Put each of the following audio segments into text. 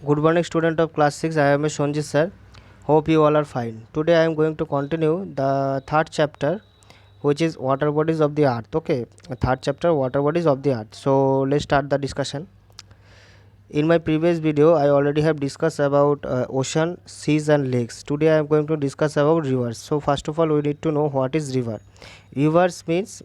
Good morning, student of class 6. I am Shonji sir. Hope you all are fine. Today I am going to continue the third chapter, which is water bodies of the earth. Okay, third chapter, water bodies of the earth. So let's start the discussion. In my previous video, I already have discussed about ocean, seas, and lakes. Today I am going to discuss about rivers. So first of all, we need to know what is river. Rivers means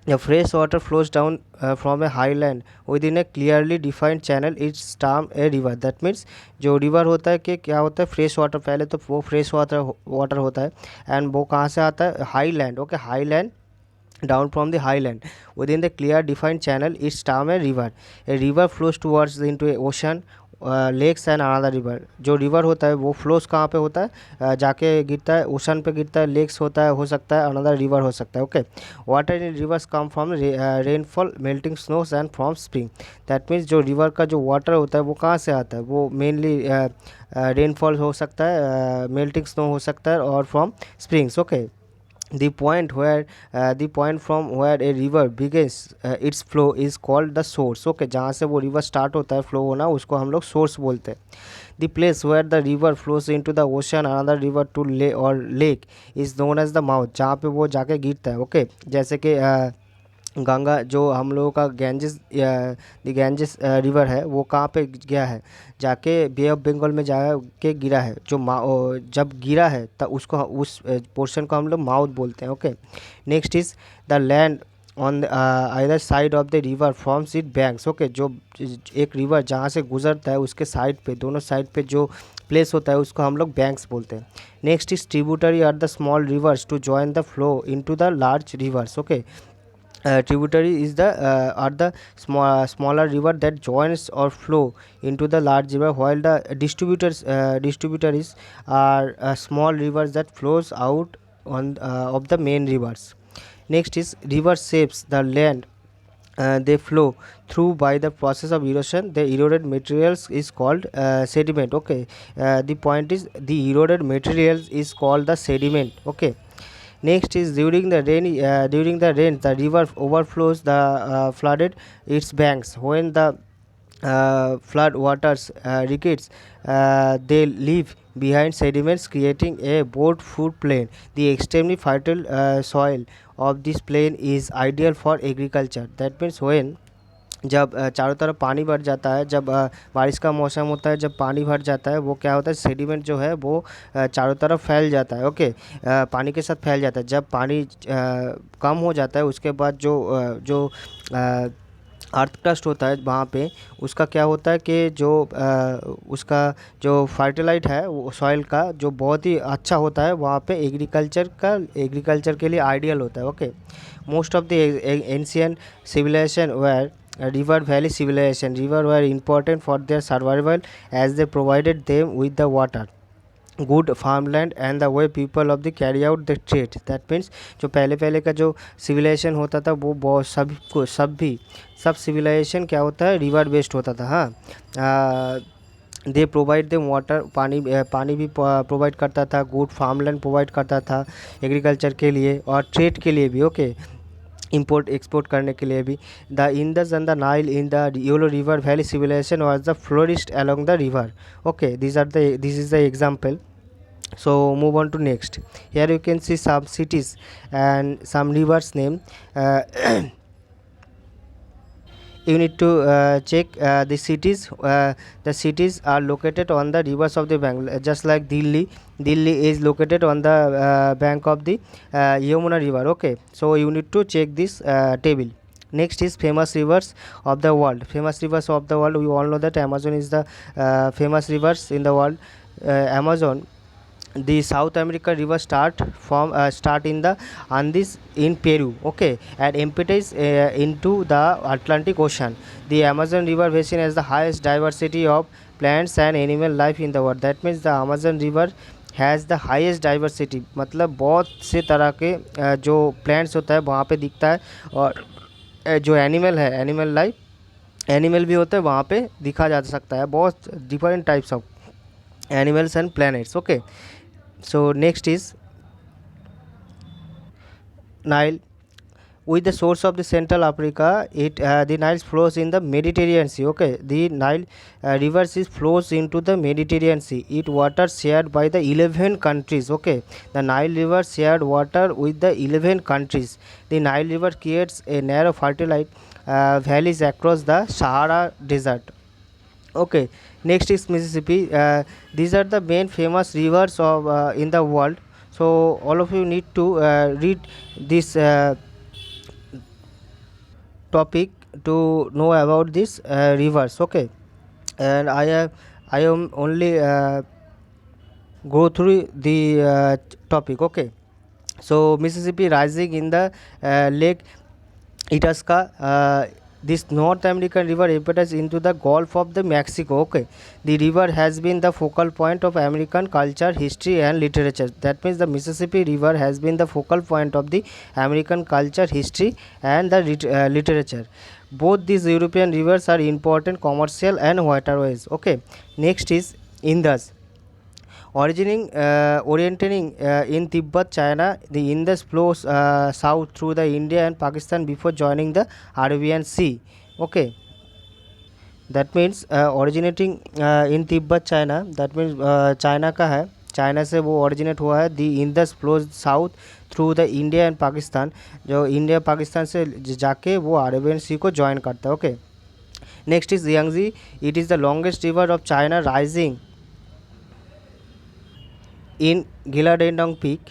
the fresh water flows down from a highland within a clearly defined channel. It's termed a river. That means जो river होता है कि क्या होता है fresh water, पहले तो वो फ्रेश वाटर होता है एंड वो कहाँ से आता है highland. Okay, highland down from the highland within the clear defined channel is termed a river flows towards into a ocean, lakes and another river. जो रिवर होता है वो फ्लोस कहाँ पे होता है, जाके गिरता है ओशन पे गिरता है, लेक्स होता है, हो सकता है अनदर रिवर हो सकता है. Okay, water in reverse come from rainfall, melting snows and from spring. That means जो रिवर का जो वाटर होता है वो कहाँ से आता है, वो मेनली रेनफॉल हो सकता है, मेल्टिंग स्नो हो सकता है और from springs. Okay, the point from where a river begins its flow is called the source. Okay, जहाँ से वो रिवर स्टार्ट होता है फ्लो होना उसको हम लोग सोर्स बोलते हैं. the place where the river flows into the ocean another river to lake is known as the mouth. जहाँ पे वो जाके गिरता है. ओके, जैसे कि गंगा जो हम लोगों का गैंजेस रिवर है वो कहाँ पे गया है, जाके बे ऑफ बंगाल में जाके गिरा है. जो जब गिरा है तब उसको उस पोर्शन को हम लोग माउथ बोलते हैं. Okay, next is the land on either side of the river firms it banks. Okay, जो एक रिवर जहाँ से गुजरता है उसके साइड पे, दोनों साइड पे जो प्लेस होता है उसको हम लोग बैंक्स बोलते हैं. Next is tributary are the small rivers to join the flow into the large rivers. Okay, tributary is the are the smaller river that joins or flow into the large river, while the distributaries are small rivers that flows out on of the main rivers. Next is river shapes the land they flow through by the process of erosion. The eroded materials is called sediment. Okay, the point is the eroded materials is called the sediment. Okay, next is during the rain the river overflows the flooded its banks. When the flood waters recedes, they leave behind sediments creating a broad food plain. The extremely fertile soil of this plain is ideal for agriculture. That means when जब चारों तरफ पानी भर जाता है, जब बारिश का मौसम होता है, जब पानी भर जाता है वो क्या होता है सेडिमेंट जो है वो चारों तरफ फैल जाता है. ओके, पानी के साथ फैल जाता है. जब पानी कम हो जाता है उसके बाद जो अर्थ क्रस्ट होता है वहाँ पे उसका क्या होता है कि जो उसका जो फर्टिलाइट है वो सॉइल का जो बहुत ही अच्छा होता है वहाँ पे एग्रीकल्चर के लिए आइडियल होता है. Okay, most of the ancient civilization where river valley civilization. River were important for their survival as they provided them with the water, good farmland and the way people of the carry out the trade. That means जो पहले पहले का जो civilisation होता था वो बहुत सब सिविलाइजेशन क्या होता है रिवर बेस्ड होता था. हाँ, दे प्रोवाइड देम वाटर, पानी भी प्रोवाइड करता था, गुड फार्मलैंड प्रोवाइड करता था एग्रीकल्चर के लिए और ट्रेड के लिए भी. ओके, import export करने के लिए भी. The Indus and the Nile in the Yellow River valley civilization was the florist along the river. Okay, this is the example. So move on to next. Here you can see some cities and some rivers name. You need to check the cities. The cities are located on the rivers of the bank, just like Delhi is located on the bank of the Yamuna river. Okay, so you need to check this table. Next is famous rivers of the world. Famous rivers of the world, we all know that Amazon is the famous rivers in the world. Amazon, the South America river start in the Andes in Peru. Okay, and empties into the Atlantic Ocean. The Amazon river basin has the highest diversity of plants and animal life in the world. That means the Amazon river has the highest diversity. मतलब बहुत से तरह के जो plants होता है वहाँ पे दिखता है और जो एनिमल है एनिमल भी होता है वहाँ पे दिखा जा सकता है. बहुत different types of animals and planets. Okay, so next is Nile. with the source of the Central Africa, the Nile flows in the Mediterranean Sea. Okay, the Nile river flows into the Mediterranean Sea. It water shared by the 11 countries. Okay, the Nile river shared water with the 11 countries. The Nile river creates a narrow fertile valleys across the Sahara desert. Okay, next is Mississippi. These are the main famous rivers of in the world. So all of you need to read this topic to know about this rivers. Okay, and I am only go through the topic. Okay, so Mississippi rising in the lake Itasca. This North American river empties into the Gulf of the Mexico. Okay, the river has been the focal point of American culture, history, and literature. That means the Mississippi River has been the focal point of the American culture, history, and the literature. Both these European rivers are important commercial and waterways. Okay, next is Indus. Originating in Tibet, China, the Indus flows south through the India and Pakistan before joining the Arabian Sea. Okay, that means originating in Tibet, China, that means China का है, China से वो originate हुआ है. The Indus flows south through the India and Pakistan, जो India Pakistan से जाके वो अरेबियन सी को ज्वाइन करता है. Okay, next is Yangtze. It is the longest river of China rising in Giladendong Peak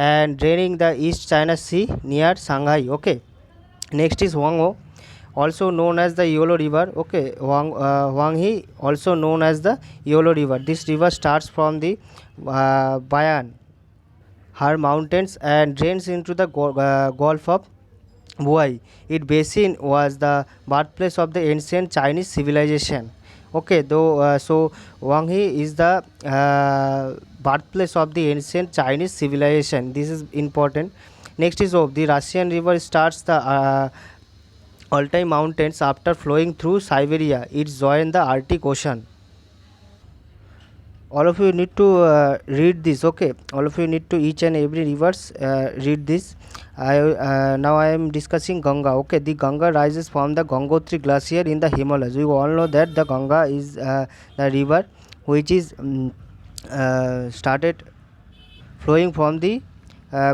and draining the East China Sea near Shanghai. Okay, next is Huangho, also known as the Yellow River. Okay, Huanghe, also known as the Yellow River. This river starts from the Bayan Har Mountains and drains into the Gulf of Bohai. Its basin was the birthplace of the ancient Chinese civilization. Okay, though so Wanghe is the birthplace of the ancient Chinese civilization. This is important. Next is Ob. The Russian river starts the Altai mountains after flowing through Siberia. It joins the Arctic Ocean. All of you need to read this. Okay, all of you need to each and every rivers read this. Now I am discussing Ganga. Okay, the Ganga rises from the Gangotri glacier in the Himalayas. We all know that the Ganga is the river which is started flowing from the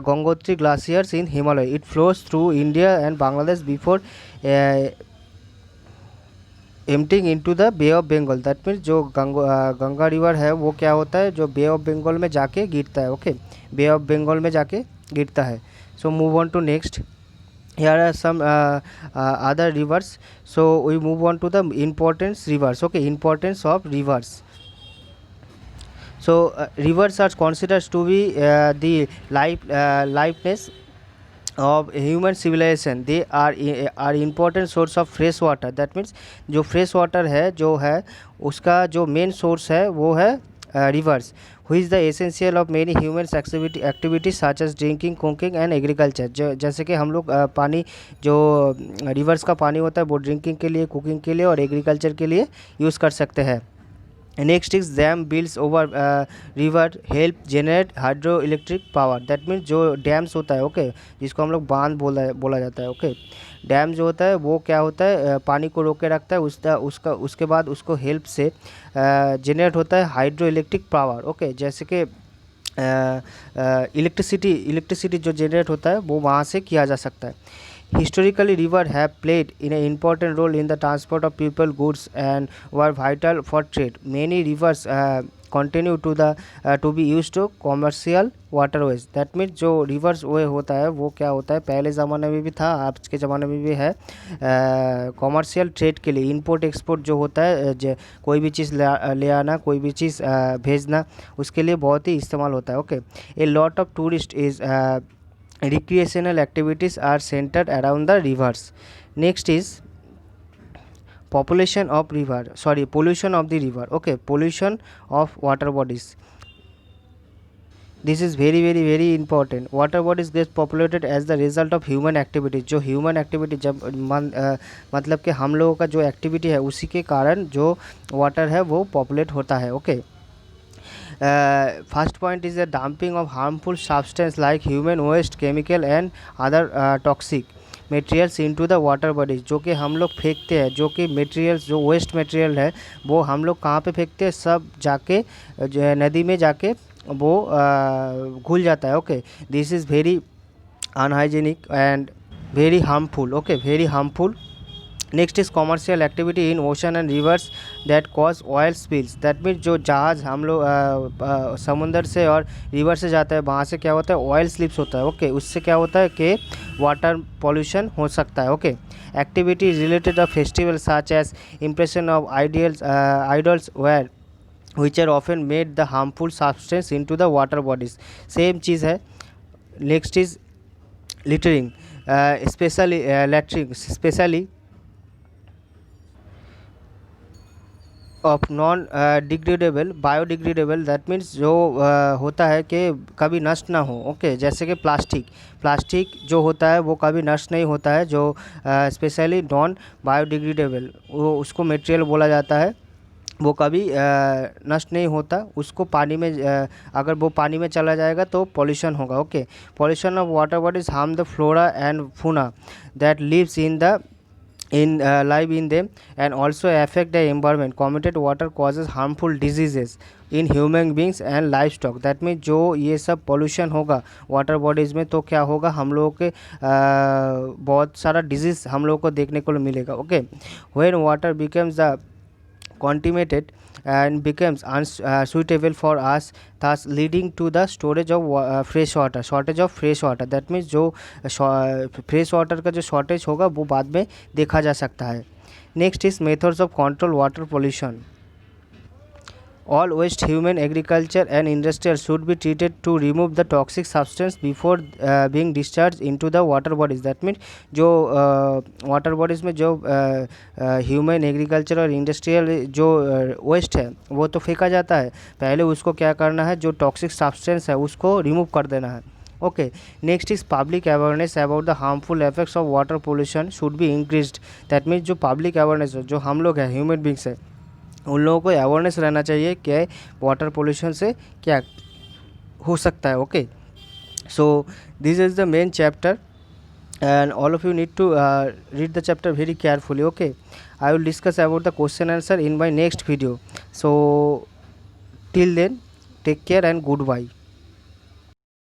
Gangotri glaciers in Himalaya. It flows through India and Bangladesh before emptying into the Bay of Bengal. That means जो Ganga river है वो क्या होता है, जो बे of Bengal में जाके गिरता है. ओके, बे ऑफ बंगाल में जाके गिरता है. So move on to next. here are some other rivers. So we move on to the importance rivers. Okay, importance of rivers. So rivers are considered to be the lifeless of human civilization. They are important source of fresh water. That means जो fresh water है जो है उसका जो main source है वो है rivers, which is the essential of many humans activities such as drinking, cooking and agriculture. जैसे कि हम लोग पानी जो rivers का पानी होता है वो ड्रिंकिंग के लिए, कुकिंग के लिए और एग्रीकल्चर के लिए यूज़ कर सकते हैं. Next is damn builds over river help generate hydro electric power. That means जो डैम्स होता है ओके जिसको हम लोग बांध बोला जाता है. ओके, डैम जो होता है वो क्या होता है पानी को रोके रखता है, उसके बाद उसको हेल्प से जनरेट होता है हाइड्रो इलेक्ट्रिक पावर. ओके, जैसे कि इलेक्ट्रिसिटी जो जनरेट होता है वो वहाँ से किया जा सकता है. Historically, rivers have played an important role in the transport of people, goods, and were vital for trade. Many rivers continue to be used to commercial waterways. That means जो rivers way होता है वो क्या होता है पहले ज़माने में भी था, आज के ज़माने में भी है. कॉमर्शियल ट्रेड के लिए इंपोर्ट एक्सपोर्ट जो होता है कोई भी चीज़ ले आना, कोई भी चीज़ भेजना, उसके लिए बहुत ही इस्तेमाल होता है. Okay, a lot of tourist is recreational activities are centered around the rivers. Next is pollution of the river. Okay, pollution of water bodies. This is very very very important. Water bodies get populated as the result of human activities. जो human activity जब मतलब कि हम लोगों का जो activity है उसी के कारण जो water है वो populate होता है. Okay, first point is the dumping of harmful substance like human waste, chemical and other toxic materials into the water bodies, जो कि हम लोग फेंकते हैं, जो कि मटेरियल्स जो वेस्ट मटेरियल है वो हम लोग कहाँ पे फेंकते हैं, सब जाके जो है नदी में जाके वो घुल जाता है। Okay, this is very unhygienic and very harmful. Okay, very harmful. Next is commercial activity in ocean and reverse that cause oil spills, that means जो जहाज़ हम लोग समुंदर से और रिवर से जाता है वहाँ से क्या होता है, ऑयल स्लिप्स होता है। ओके, उससे क्या होता है कि वाटर पॉल्यूशन हो सकता है। Okay, activity related a festival such as impression of idols where which are often made the harmful substance into the water bodies, same चीज़ है। Next is littering, especially littering especially of non degradable biodegradable, that means जो होता है कि कभी नष्ट ना हो। ओके, जैसे कि प्लास्टिक जो होता है वो कभी नष्ट नहीं होता है, जो स्पेशली नॉन बायोडिग्रेडेबल वो उसको मटेरियल बोला जाता है, वो कभी नष्ट नहीं होता। उसको पानी में अगर वो पानी में चला जाएगा तो पॉल्यूशन होगा। Okay, pollution of water bodies harm the flora and fauna that lives in live in them and also affect the environment. Committed water causes harmful diseases in human beings and livestock, that means जो ये सब pollution होगा water bodies में तो क्या होगा, हम लोगों के बहुत सारा डिजीज़ हम लोगों को देखने को मिलेगा। Okay, when water becomes the contaminated and becomes unsuitable for us, thus leading to the storage of fresh water, shortage of fresh water, that means जो फ्रेश वाटर का जो शॉर्टेज होगा वो बाद में देखा जा सकता है। Next is methods of control water pollution. All waste, human, agriculture and industrial, should be treated to remove the toxic substance before being discharged into the water bodies. That means जो water bodies में जो human, agriculture और industrial जो waste है वो तो फेंका जाता है, पहले उसको क्या करना है, जो टॉक्सिक सब्सटेंस है उसको रिमूव कर देना है। Okay, next is public awareness about the harmful effects of water pollution should be increased. That means जो पब्लिक अवेयरनेस जो हम लोग हैं, ह्यूमन बींग्स है, उन लोगों को अवेयरनेस रहना चाहिए कि वाटर पोल्यूशन से क्या हो सकता है। Okay, so this is the main chapter and all of you need to read the chapter very carefully. Okay, I will discuss about the question answer in my next video. So till then, take care and goodbye.